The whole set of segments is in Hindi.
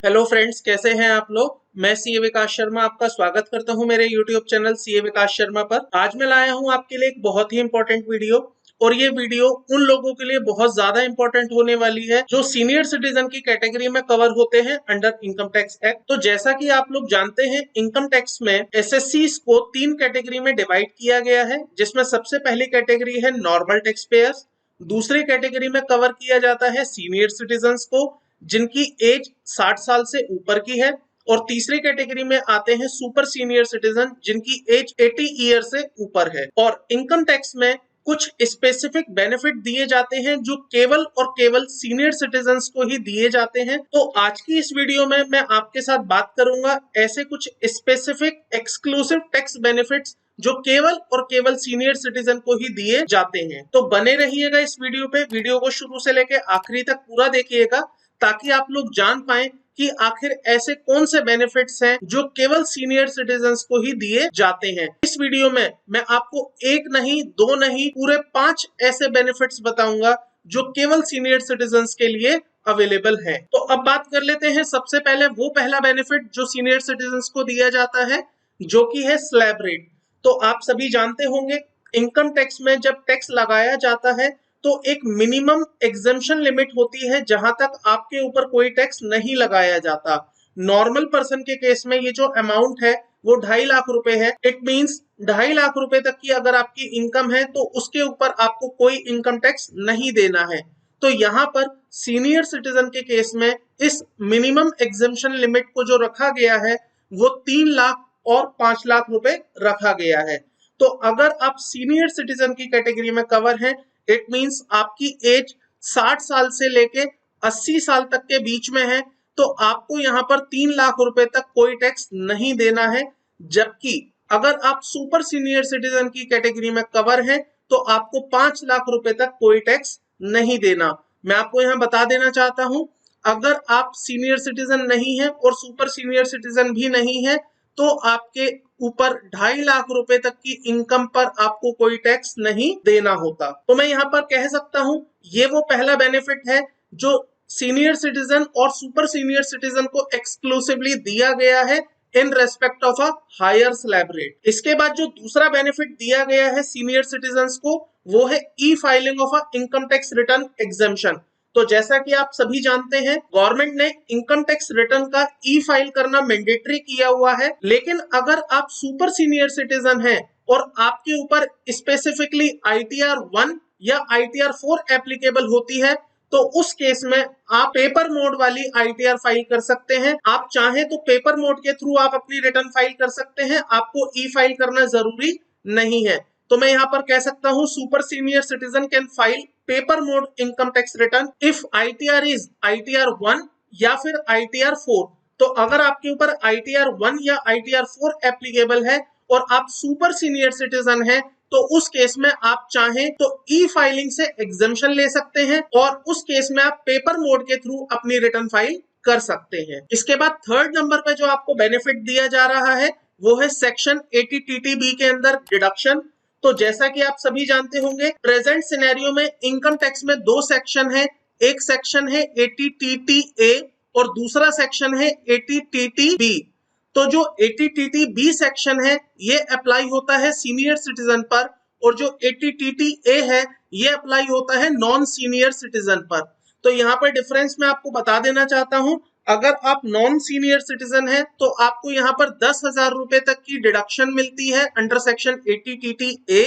हेलो फ्रेंड्स, कैसे हैं आप लोग। मैं सीए विकास शर्मा आपका स्वागत करता हूं मेरे यूट्यूब चैनल सीए विकास शर्मा पर। आज मैं लाया हूं आपके लिए एक बहुत ही इंपॉर्टेंट वीडियो, और ये वीडियो उन लोगों के लिए बहुत ज्यादा इंपॉर्टेंट होने वाली है जो सीनियर सिटीजन की कैटेगरी में कवर होते हैं अंडर इनकम टैक्स एक्ट। तो जैसा कि आप लोग जानते हैं, इनकम टैक्स में एसएससीज को 3 कैटेगरी में डिवाइड किया गया है, जिसमें सबसे पहली कैटेगरी है नॉर्मल टैक्स पेयर्स। दूसरी कैटेगरी में कवर किया जाता है सीनियर सिटीजन्स को जिनकी एज 60 साल से ऊपर की है, और तीसरी कैटेगरी में आते हैं सुपर सीनियर सिटीजन जिनकी एज 80 ईयर से ऊपर है। और इनकम टैक्स में कुछ स्पेसिफिक बेनिफिट दिए जाते हैं जो केवल और केवल सीनियर सिटीजन्स को ही दिए जाते हैं। तो आज की इस वीडियो में मैं आपके साथ बात करूंगा ऐसे कुछ स्पेसिफिक एक्सक्लूसिव टैक्स बेनिफिट्स जो केवल और केवल सीनियर सिटीजन को ही दिए जाते हैं। तो बने रहिएगा इस वीडियो पे, वीडियो को शुरू से लेकर आखिरी तक पूरा देखिएगा ताकि आप लोग जान पाएं कि आखिर ऐसे कौन से बेनिफिट्स हैं जो केवल सीनियर सिटीजन्स को ही दिए जाते हैं। इस वीडियो में मैं आपको एक नहीं, दो नहीं, पूरे 5 ऐसे बेनिफिट्स बताऊंगा जो केवल सीनियर सिटीजन्स के लिए अवेलेबल है। तो अब बात कर लेते हैं सबसे पहले वो पहला बेनिफिट जो सीनियर सिटीजन्स को दिया जाता है, जो कि है स्लैब रेट। तो आप सभी जानते होंगे, इनकम टैक्स में जब टैक्स लगाया जाता है तो एक मिनिमम एग्जम्पशन लिमिट होती है जहां तक आपके ऊपर कोई टैक्स नहीं लगाया जाता। नॉर्मल पर्सन के केस में ये जो अमाउंट है वो 2.5 लाख रुपए है। इट मींस 2.5 लाख रुपए तक की अगर आपकी इनकम है तो उसके ऊपर आपको कोई इनकम टैक्स नहीं देना है। तो यहाँ पर सीनियर सिटीजन के केस में इस मिनिमम एग्जम्पशन लिमिट को जो रखा गया है वो 3 लाख और 5 लाख रुपए रखा गया है। तो अगर आप सीनियर सिटीजन की कैटेगरी में कवर है, इट मींस आपकी एज 60 साल से लेके 80 साल तक के बीच में है, तो आपको यहाँ पर 3 लाख रुपए तक कोई टैक्स नहीं देना है। जबकि अगर आप सुपर सीनियर सिटीजन की कैटेगरी में कवर है तो आपको 5 लाख रुपए तक कोई टैक्स नहीं देना। मैं आपको यहाँ बता देना चाहता हूं, अगर आप सीनियर सिटीजन नहीं है और सुपर सीनियर सिटीजन भी नहीं है तो आपके ऊपर 2.5 लाख रुपए तक की इनकम पर आपको कोई टैक्स नहीं देना होता। तो मैं यहाँ पर कह सकता हूँ ये वो पहला बेनिफिट है जो सीनियर सिटीजन और सुपर सीनियर सिटीजन को एक्सक्लूसिवली दिया गया है in respect of a higher slab rate. इसके बाद जो दूसरा बेनिफिट दिया गया है सीनियर सिटीजन्स को वो है ई filing of a income tax return exemption. तो जैसा कि आप सभी जानते हैं, गवर्नमेंट ने इनकम टैक्स रिटर्न का ई फाइल करना मैंडेटरी किया हुआ है, लेकिन अगर आप सुपर सीनियर सिटीजन हैं और आपके ऊपर स्पेसिफिकली ITR 1 या ITR 4 एप्लीकेबल होती है तो उस केस में आप पेपर मोड वाली ITR फाइल कर सकते हैं। आप चाहें तो पेपर मोड के थ्रू आप अपनी रिटर्न फाइल कर सकते हैं, आपको ई फाइल करना जरूरी नहीं है। तो मैं यहाँ पर कह सकता हूँ super senior citizen can file paper mode income tax return if ITR is ITR 1 या फिर ITR 4। तो अगर आपके ऊपर ITR 1 या ITR 4 एप्लीकेबल है और आप सुपर सीनियर सिटीजन हैं तो उस केस में आप चाहें तो ई फाइलिंग से एग्जम्पशन ले सकते हैं और उस केस में आप पेपर मोड के थ्रू अपनी रिटर्न फाइल कर सकते हैं। इसके बाद थर्ड नंबर पे जो आपको बेनिफिट दिया जा रहा है वो है सेक्शन 80TTB के अंदर डिडक्शन। तो जैसा कि आप सभी जानते होंगे, प्रेजेंट सिनेरियो में इनकम टैक्स में 2 सेक्शन है। एक सेक्शन है 80TTA और दूसरा सेक्शन है 80TTB। तो जो 80TTB सेक्शन है ये अप्लाई होता है सीनियर सिटीजन पर, और जो 80TTA है ये अप्लाई होता है नॉन सीनियर सिटीजन पर। तो यहाँ पर डिफरेंस मैं आपको बता देना चाहता हूँ, अगर आप नॉन सीनियर सिटीजन हैं तो आपको यहाँ पर 10,000 रुपए तक की डिडक्शन मिलती है अंडर सेक्शन 80TTA।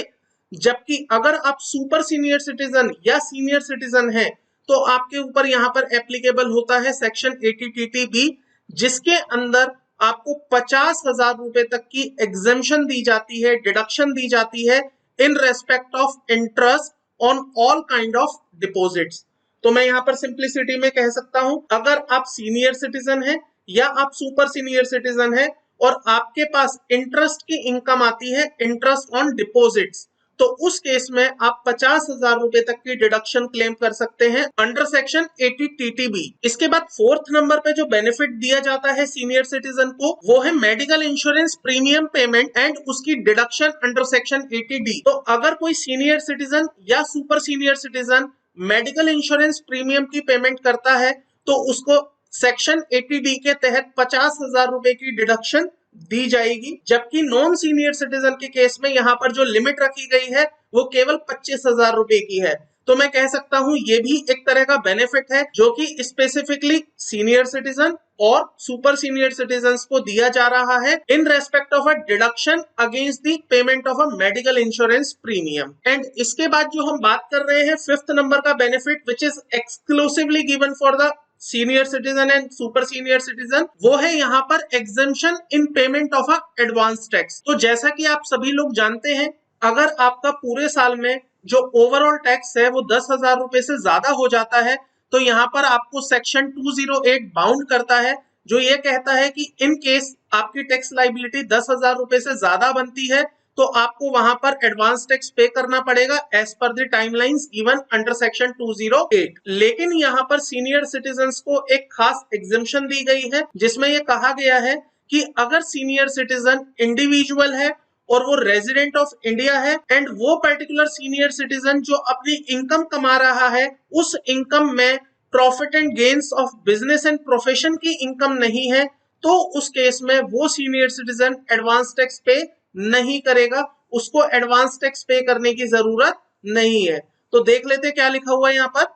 जबकि अगर आप सुपर सीनियर सिटीजन या सीनियर सिटीजन हैं तो आपके ऊपर यहाँ पर एप्लीकेबल होता है सेक्शन 80TTB, जिसके अंदर आपको 50,000 रुपए तक की एग्जेम्पशन दी जाती है, डिडक्शन दी जाती है in respect of interest on all kind of deposits. तो मैं यहाँ पर सिंप्लिसिटी में कह सकता हूं, अगर आप सीनियर सिटीजन हैं या आप सुपर सीनियर सिटीजन हैं और आपके पास इंटरेस्ट की इनकम आती है, इंटरेस्ट ऑन डिपॉजिट्स, तो उस केस में आप 50,000 रुपए तक की डिडक्शन क्लेम कर सकते हैं अंडर सेक्शन 80TTB। इसके बाद फोर्थ नंबर पे जो बेनिफिट दिया जाता है सीनियर सिटीजन को वो है medical insurance premium payment and उसकी डिडक्शन अंडर सेक्शन 80D। तो अगर कोई सीनियर सिटीजन या super senior citizen medical insurance premium की पेमेंट करता है तो उसको सेक्शन 80D के तहत 50,000 रुपए की डिडक्शन दी जाएगी, जबकि नॉन सीनियर सिटीजन के केस में यहाँ पर जो लिमिट रखी गई है वो केवल 25,000 रुपए की है। तो मैं कह सकता हूं ये भी एक तरह का बेनिफिट है जो कि स्पेसिफिकली सीनियर सिटीजन और सुपर सीनियर सिटीजन को दिया जा रहा है in respect of a deduction against the payment of a medical insurance premium. And इसके बाद जो हम बात कर रहे हैं 5th नंबर का benefit which is exclusively given for the senior citizen and super senior citizen, वो है यहाँ पर exemption in payment of a advance tax. तो जैसा कि आप सभी लोग जानते हैं, अगर आपका पूरे साल में जो ओवरऑल टैक्स है वो 10,000 रुपए से ज्यादा हो जाता है तो यहाँ पर आपको सेक्शन 208 बाउंड करता है, जो ये कहता है कि इन केस आपकी टैक्स लाइबिलिटी 10,000 रुपए से ज्यादा बनती है तो आपको वहां पर एडवांस टैक्स पे करना पड़ेगा as per the timelines given under section 208। लेकिन यहाँ पर सीनियर सिटीजन्स को एक खास एग्जेम्पशन दी गई है जिसमें यह कहा गया है कि अगर सीनियर सिटीजन इंडिविजुअल है और वो रेजिडेंट ऑफ इंडिया है एंड वो पर्टिकुलर सीनियर सिटीजन जो अपनी इनकम कमा रहा है उस इनकम में profit and gains of business and profession की इनकम नहीं है, तो उस केस में वो सीनियर सिटीजन एडवांस टैक्स पे नहीं करेगा, उसको एडवांस टैक्स पे करने की जरूरत नहीं है। तो देख लेते क्या लिखा हुआ है यहाँ पर।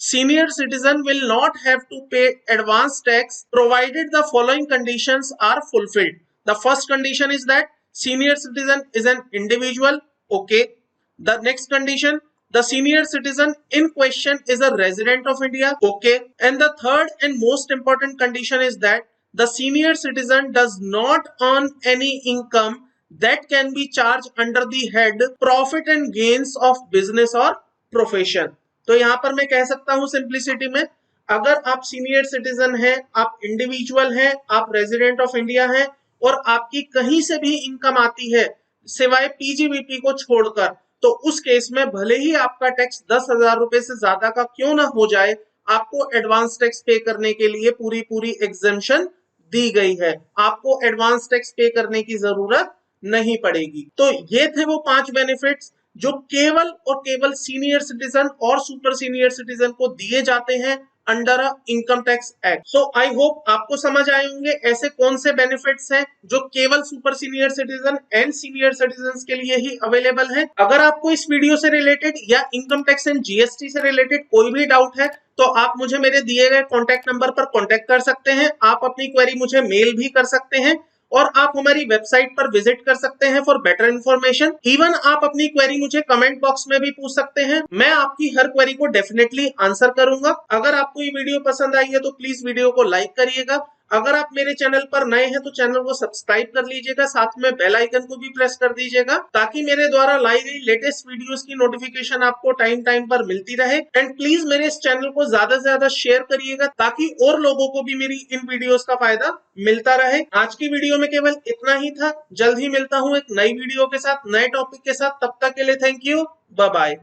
Senior citizen will not have to pay advance tax provided the following conditions are fulfilled. The first condition is that senior citizen is an individual. Okay. The next condition, the senior citizen in question is a resident of India. Okay. And the third and most important condition is that the senior citizen does not earn any income that can be charged under the head profit and gains of business or profession. तो यहाँ पर मैं कह सकता हूँ सिंप्लिसिटी में, अगर आप सीनियर सिटीजन हैं, आप इंडिविजुअल हैं, आप रेजिडेंट ऑफ इंडिया हैं और आपकी कहीं से भी इनकम आती है सिवाय पीजीबीपी को छोड़कर, तो उस केस में भले ही आपका टैक्स 10,000 रुपए से ज्यादा का क्यों ना हो जाए, आपको एडवांस टैक्स पे करने के लिए पूरी एग्जेम्पशन दी गई है, आपको एडवांस टैक्स पे करने की जरूरत नहीं पड़ेगी। तो ये थे वो 5 बेनिफिट्स जो केवल और केवल सीनियर सिटीजन और सुपर सीनियर सिटीजन को दिए जाते हैं under income tax act. So I hope आपको समझ आए होंगे ऐसे कौन से बेनिफिट्स हैं जो केवल super senior citizen and senior citizen के लिए ही अवेलेबल हैं। अगर आपको इस वीडियो से रिलेटेड या इनकम टैक्स एंड जीएसटी से रिलेटेड कोई भी डाउट है तो आप मुझे मेरे दिए गए कॉन्टैक्ट नंबर पर कॉन्टैक्ट कर सकते हैं, आप अपनी क्वेरी मुझे मेल भी कर सकते हैं और आप हमारी वेबसाइट पर विजिट कर सकते हैं फॉर बेटर इन्फॉर्मेशन। इवन आप अपनी क्वेरी मुझे कमेंट बॉक्स में भी पूछ सकते हैं, मैं आपकी हर क्वेरी को डेफिनेटली आंसर करूंगा। अगर आपको ये वीडियो पसंद आई है तो प्लीज वीडियो को लाइक करिएगा। अगर आप मेरे चैनल पर नए हैं तो चैनल को सब्सक्राइब कर लीजिएगा, साथ में बेल आइकन को भी प्रेस कर दीजिएगा ताकि मेरे द्वारा लाई गई लेटेस्ट वीडियोस की नोटिफिकेशन आपको टाइम पर मिलती रहे। एंड प्लीज मेरे इस चैनल को ज्यादा से ज्यादा शेयर करिएगा ताकि और लोगों को भी मेरी इन वीडियोस का फायदा मिलता रहे। आज की वीडियो में केवल इतना ही था, जल्द ही मिलता हूँ एक नई वीडियो के साथ, नए टॉपिक के साथ। तब तक के लिए थैंक यू, बाय बाय।